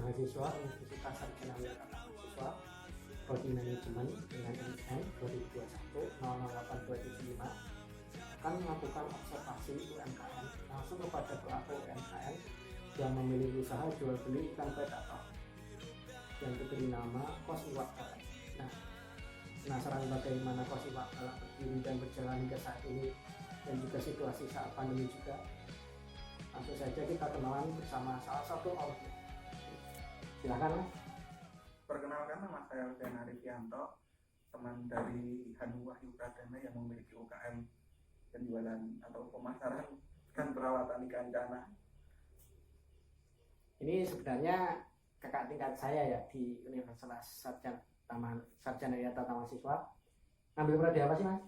mahasiswa Universitas Sarjana Wiata Mahasiswa Prodi Manajemen dengan NIM 2021-008-275 akan melakukan observasi UMKM langsung kepada pelaku UMKM yang memiliki usaha jual beli ikan predator yang diberi nama Kos Iwak Galak. Nah, penasaran bagaimana Kos Iwak Galak berdiri dan berjalan hingga saat ini dan juga situasi saat pandemi juga? Langsung saja kita kenalan bersama salah satu owner. Silakan. Perkenalkan, nama saya Alfian Arifianto, teman dari Hanung Wahyu Pradana yang memiliki UKM penjualan atau pemasaran dan perawatan ikan cana. Ini sebenarnya kakak tingkat saya ya di Universitas Sarjana Wiata Mahasiswa. Ambil prodi apa sih, Mas?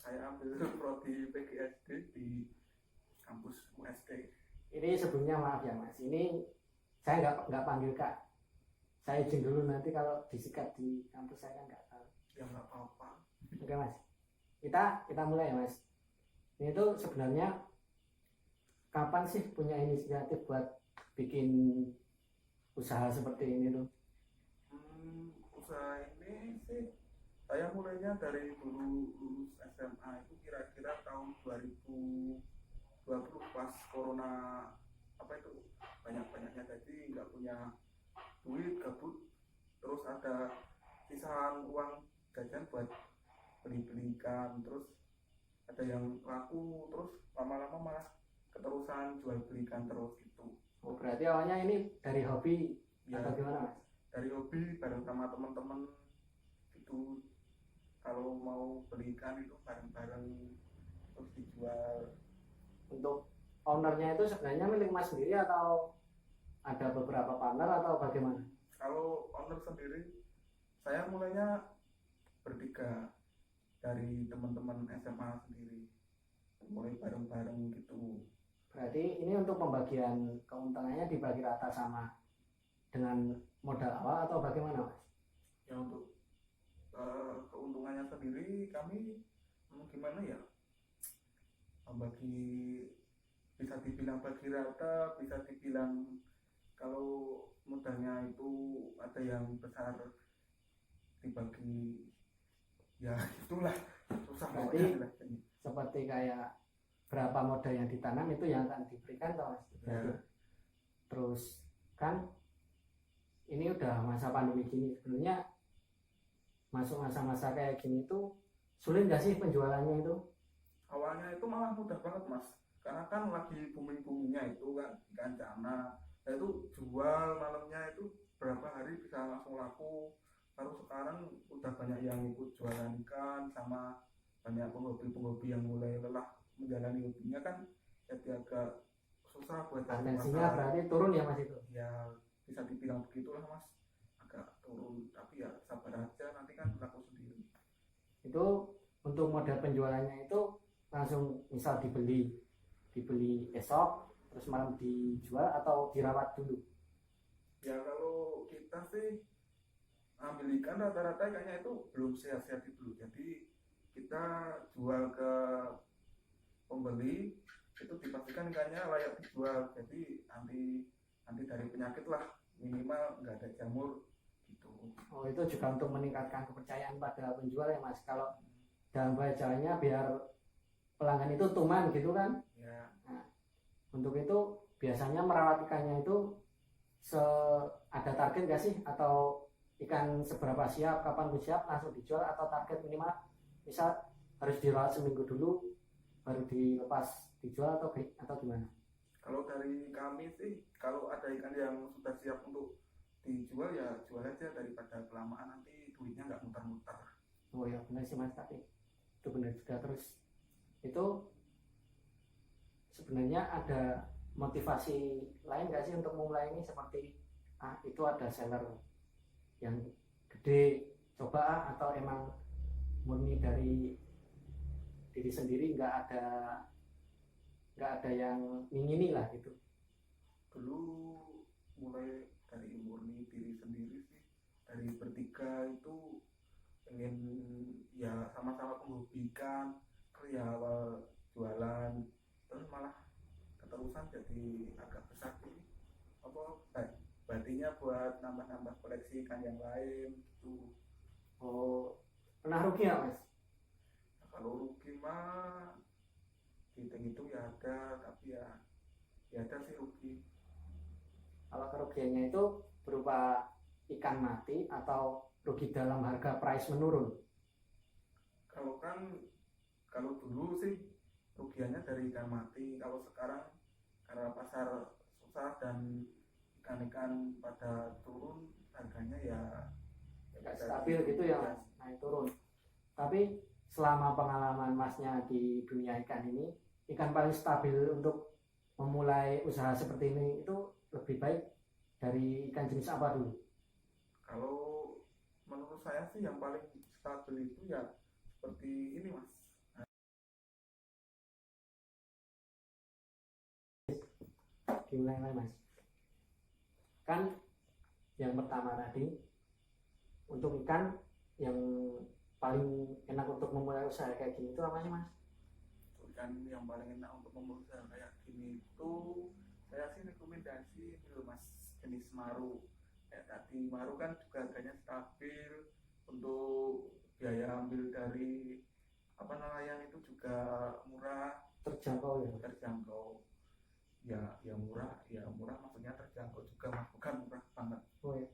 Saya ambil prodi PGSD di kampus USD. Ini sebelumnya maaf ya, Mas. Ini saya nggak panggil Kak. Saya izin dulu, nanti kalau disikat di kampus saya kan nggak tahu. Ya nggak apa-apa. Oke, Mas. Kita mulai ya, Mas. Ini tuh sebenarnya kapan sih punya inisiatif buat bikin usaha seperti ini tuh? Usaha ini sih saya mulainya dari dulu lulus SMA itu kira-kira tahun 2020 pas corona banyak-banyaknya, jadi nggak punya duit, gabut, terus ada sisahan uang jajan buat beli ikan, terus ada yang laku, terus lama-lama malah keterusan jual beli ikan terus gitu. Oh, berarti awalnya ini dari hobi Ya, atau gimana, Mas? dari hobi bareng sama teman-teman gitu, kalau mau beli ikan itu bareng-bareng terus dijual. Untuk ownernya itu sebenarnya milik Mas sendiri atau ada beberapa partner atau bagaimana? Kalau owner sendiri, saya mulainya bertiga dari teman-teman SMA sendiri, mulai bareng-bareng gitu. Berarti ini untuk pembagian keuntungannya dibagi rata sama dengan modal awal atau bagaimana, Mas? Ya untuk keuntungannya sendiri kami gimana ya, bagi, bisa dibilang bagi rata, bisa dibilang kalau modalnya itu ada yang besar dibagi, ya itulah susah. Berarti seperti kayak berapa modal yang ditanam itu yang akan diberikan toh, Mas? Ya. Terus kan ini udah masa pandemi gini, sebenarnya masuk masa-masa kayak gini tuh sulit nggak sih penjualannya itu? Awalnya itu malah mudah banget, Mas, karena kan lagi booming-boomingnya itu kan ikan cana. Nah itu jual malamnya itu berapa hari bisa langsung laku. Baru sekarang udah banyak yang ikut jualan ikan, sama banyak penghobi-penghobi yang mulai lelah menjalani hobinya kan, jadi agak susah buat cari Atensinya pasar. berarti turun ya, Mas, itu? Ya bisa dibilang begitulah, Mas, agak turun, tapi ya sabar aja, nanti kan laku sendiri. Itu untuk modal penjualannya itu langsung misal dibeli esok terus malam dijual atau dirawat dulu? Ya kalau kita sih ambil ikan rata-rata ikannya itu belum sehat-sehat itu, jadi kita jual ke pembeli itu dipastikan ikannya layak dijual, jadi anti dari penyakit lah, minimal nggak ada jamur gitu. Oh, itu juga untuk meningkatkan kepercayaan pada penjual ya, Mas. Kalau dalam bahasanya biar pelanggan itu tuman gitu kan. Ya. Nah, untuk itu biasanya merawat ikannya itu ada target nggak sih, atau ikan seberapa siap, kapan siap langsung dijual, atau target minimal misal harus dirawat seminggu dulu baru dilepas dijual atau gimana? Kalau dari kami sih, kalau ada ikan yang sudah siap untuk dijual ya jual aja, daripada kelamaan nanti duitnya nggak muter-muter. Oh ya benar sih, Mas, tapi itu benar juga. Terus itu sebenarnya ada motivasi lain nggak sih untuk memulai ini, seperti itu ada seller yang gede coba atau emang murni dari diri sendiri, nggak ada yang ingini lah gitu? Dulu mulai dari murni diri sendiri sih, dari bertiga itu pengen ya sama-sama penghobikan ya, awal jualan terus malah keterusan jadi agak besar sih, mengobatinya buat nambah-nambah koleksi ikan yang lain gitu. Oh, pernah rugi ya mas? Nah, kalau rugi mah hitung-hitung ya ada, tapi ya ada sih rugi. Kalau kerugiannya itu berupa ikan mati atau rugi dalam harga price menurun? Kalau dulu sih rugiannya dari ikan mati. Kalau sekarang karena pasar susah dan ikan-ikan pada turun, harganya ya Nggak bisa stabil gitu ya mas, naik turun. Tapi selama pengalaman masnya di dunia ikan ini, ikan paling stabil untuk memulai usaha seperti ini itu lebih baik dari ikan jenis apa dulu? Kalau menurut saya sih yang paling stabil itu ya seperti ini mas. Dimulai mas. Kan yang pertama tadi untuk ikan yang paling enak untuk memulai usaha kayak gini itu apa sih mas? Ikan yang paling enak untuk memulai usaha kayak gini itu saya sih rekomendasi itu mas, jenis maru. Kayak tadi maru kan juga harganya stabil, untuk biaya ambil dari apa nelayan itu juga murah, Terjangkau ya? terjangkau. Ya murah maksudnya terjangkau juga mas, bukan murah banget. Oh ya.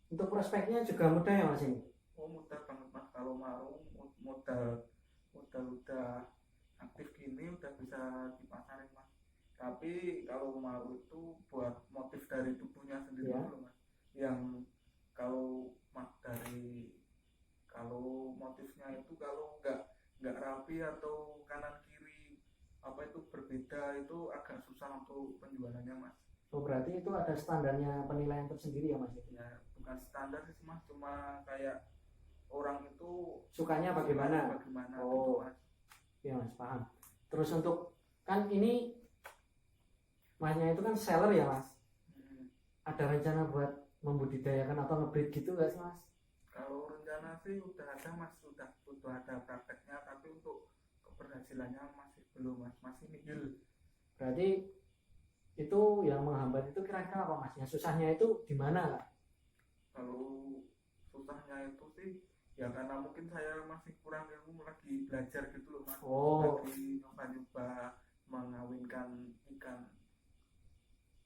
Untuk prospeknya juga mudah ya mas ini? Oh mudah banget mas, kalau mau modal modal udah aktif gini udah bisa dipasarin mas. Tapi kalau mau itu buat motif dari tubuhnya sendiri Ya. dulu mas. Yang kalau kalau motifnya itu kalau nggak rapi atau kanan kiri apa itu berbeda, itu agak susah untuk penjualannya mas. Oh berarti itu ada standarnya penilaian tersendiri ya mas? Ya bukan standar sih mas, cuma kayak orang itu Sukanya bagaimana? bagaimana Oh. gitu mas. Ya mas paham. Terus untuk kan ini masnya itu kan seller ya mas? Ada rencana buat membudidayakan atau ngebreed gitu nggak sih mas? Kalau rencana sih udah ada mas, udah ada prakteknya, tapi untuk keberhasilannya masih belum mas, masih nihil. Berarti itu yang menghambat itu kira-kira apa mas? Yang susahnya itu di mana lah? Kalau susahnya itu sih ya karena mungkin saya masih kurang ilmu, lagi belajar gitu loh mas. Oh. Lagi nyoba-nyoba mengawinkan ikan.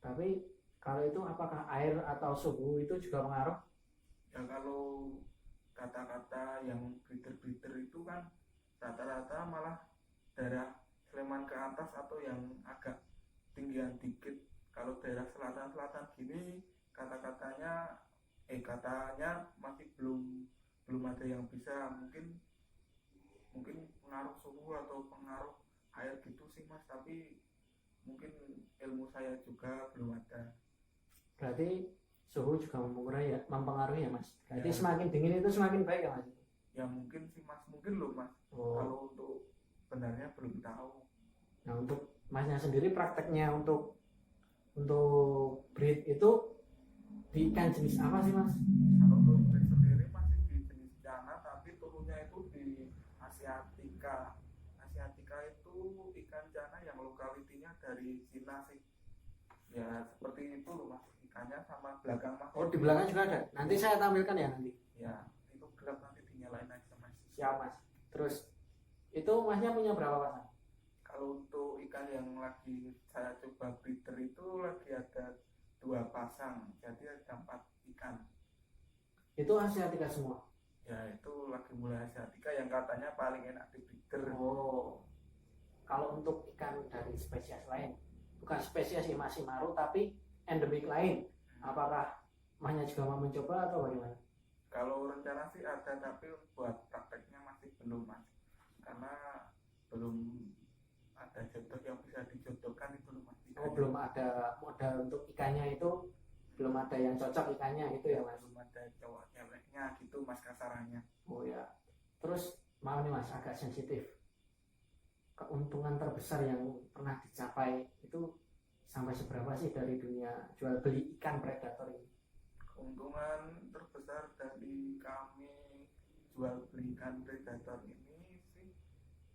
Tapi kalau itu apakah air atau suhu itu juga pengaruh? Ya kalau kata-kata yang breeder-breeder itu kan rata-rata malah daerah Sleman ke atas atau yang agak tinggian dikit. Kalau daerah selatan-selatan gini katanya masih belum ada yang bisa, mungkin pengaruh suhu atau pengaruh air gitu sih mas, tapi mungkin ilmu saya juga belum ada. Berarti suhu juga mempengaruhi ya mas? Berarti Ya. semakin dingin itu semakin baik ya mas? Ya mungkin sih mas, mungkin loh mas. Oh. Kalau untuk benarnya belum tahu. Nah untuk masnya sendiri prakteknya untuk breed itu di ikan jenis apa sih mas? Kalau untuk breed sendiri masih di jenis Cana, tapi turunnya itu di Asiatica. Asiatica itu ikan Cana yang lokalitinya dari Cina sih. Ya seperti itu loh mas, ikannya sama belakang mas. Oh di belakang juga ada? Nanti saya tampilkan ya nanti. Ya itu gelap, nanti dinyalain aja mas. Siap mas. Terus itu masnya punya berapa pasang? Kalau untuk ikan yang lagi saya coba breeder itu lagi ada 2 pasang, jadi ada 4 ikan. Itu Asiatica semua? Ya itu lagi mulai Asiatica yang katanya paling enak di breeder. Oh. Kalau untuk ikan dari spesies lain, bukan spesies sih masih maru tapi endemik lain, apakah masnya juga mau mencoba atau bagaimana? Kalau rencana sih ada, tapi buat prakteknya masih belum mas, karena belum ada jodoh yang bisa dijodohkan itu loh mas. Oh belum ada modal untuk ikannya itu, belum ada yang cocok ikannya gitu ya mas? Belum ada cowok ceweknya gitu mas kasarannya. Oh ya. Terus mau nih mas agak sensitif, keuntungan terbesar yang pernah dicapai itu sampai seberapa sih dari dunia jual beli ikan predator ini? Keuntungan terbesar dari kami jual beli ikan predator ini sih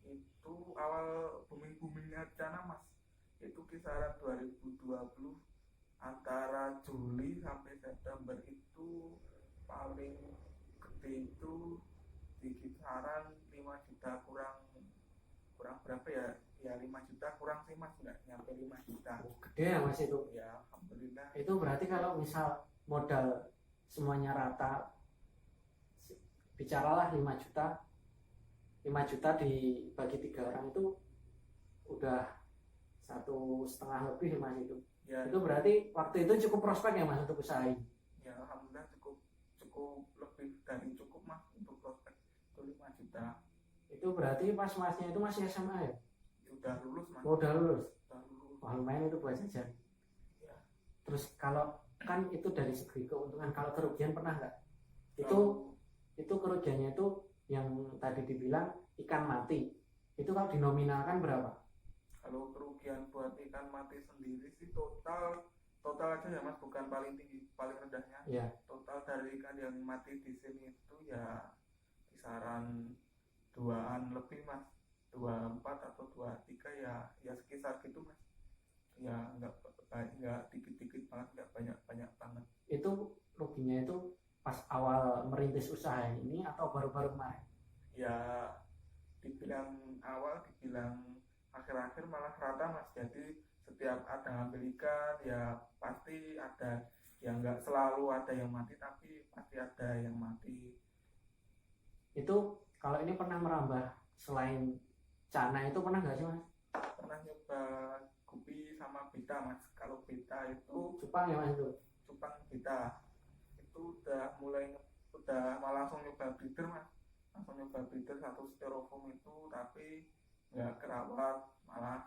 itu awal boomingnya Cana mas, itu kisaran 2020 antara Juli sampai September itu paling gede itu di kisaran 5 juta kurang kurang berapa ya, ya 5 juta kurang sih mas, nggak nyampe 5 juta. Gede ya mas itu. Ya alhamdulillah. Itu berarti kalau misal modal semuanya rata, bicaralah 5 juta, 5 juta dibagi 3 orang itu udah 1,5 lebih mas itu. Ya, itu berarti waktu itu cukup prospek ya mas untuk usaha ini? Ya alhamdulillah cukup lebih dari cukup mas untuk prospek itu 5 juta. Itu berarti pas masnya itu masih SMA ya? Udah lulus mas. Oh, udah lulus. Lulus. Wah lumayan itu buat jajan. Ya. Terus kalau kan itu dari segi keuntungan, kalau kerugian pernah nggak? Itu kerugiannya itu yang tadi dibilang ikan mati. Itu kalau dinominalkan berapa? Kalau kerugian buat ikan mati sendiri sih total aja ya mas, bukan paling tinggi paling rendahnya. Ya. Total dari ikan yang mati di sini itu ya kisaran 2-an lebih mas, 24 atau 23 ya sekitar gitu mas. Ya nggak dikit-dikit banget, nggak banyak banget. Itu ruginya itu pas awal merintis usaha ini atau baru-baru kemarin? Ya dibilang awal, dibilang akhir-akhir malah rata mas. Jadi setiap ada ngambil ikan ya pasti ada, ya nggak selalu ada yang mati tapi pasti ada yang mati. Itu kalau ini pernah merambah selain cana itu pernah nggak sih mas? Pernah nyoba gupi sama beta mas. Kalau beta itu Cupang ya mas itu? cupang beta itu udah langsung nyoba breeder mas, langsung nyoba breeder 1 styrofoam itu, tapi nggak kerawat, malah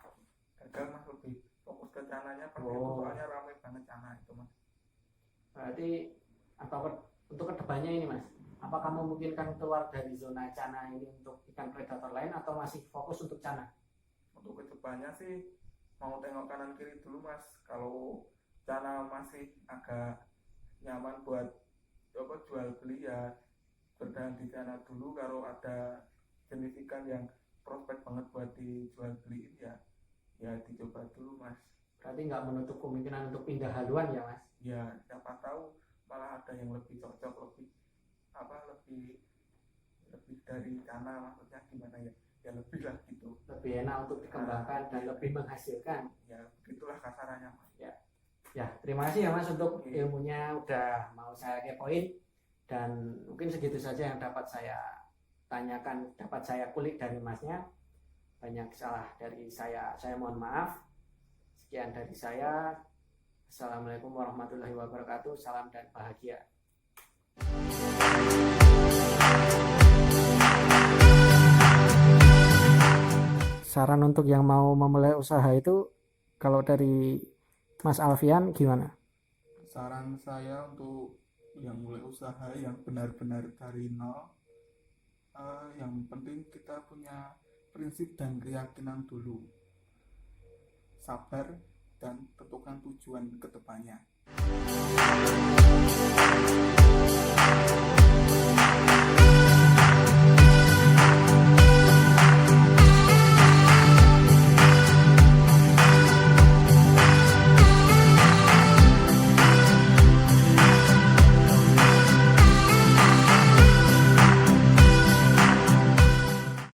gagal mas. Lebih fokus ke cananya pas itu, soalnya ramai banget cana itu mas. Berarti untuk kedepannya ini mas, apa kamu memungkinkan keluar dari zona cana ini untuk ikan predator lain atau masih fokus untuk cana? Untuk kedepannya sih mau tengok kanan kiri dulu mas. Kalau cana masih agak nyaman buat jual beli ya bertahan di cana dulu. Kalau ada jenis ikan yang prospek banget buat dijual beliin ya dicoba dulu mas. Berarti nggak menutup kemungkinan untuk pindah haluan ya mas? Ya siapa tahu malah ada yang lebih cocok, lebih dari cana, maksudnya gimana ya, ya lebih lah gitu, lebih enak untuk dikembangkan dan lebih menghasilkan. Ya begitulah kasarannya mas. Ya terima kasih ya mas untuk ilmunya udah mau saya kepoin, dan mungkin segitu saja yang dapat saya tanyakan, dapat saya kulik dari masnya. Banyak salah dari saya mohon maaf. Sekian dari saya. Assalamualaikum warahmatullahi wabarakatuh. Salam dan bahagia. Saran untuk yang mau memulai usaha itu, kalau dari Mas Alfian gimana? Saran saya untuk yang mulai usaha yang benar-benar dari nol, yang penting kita punya prinsip dan keyakinan dulu, sabar dan tentukan tujuan ke depannya.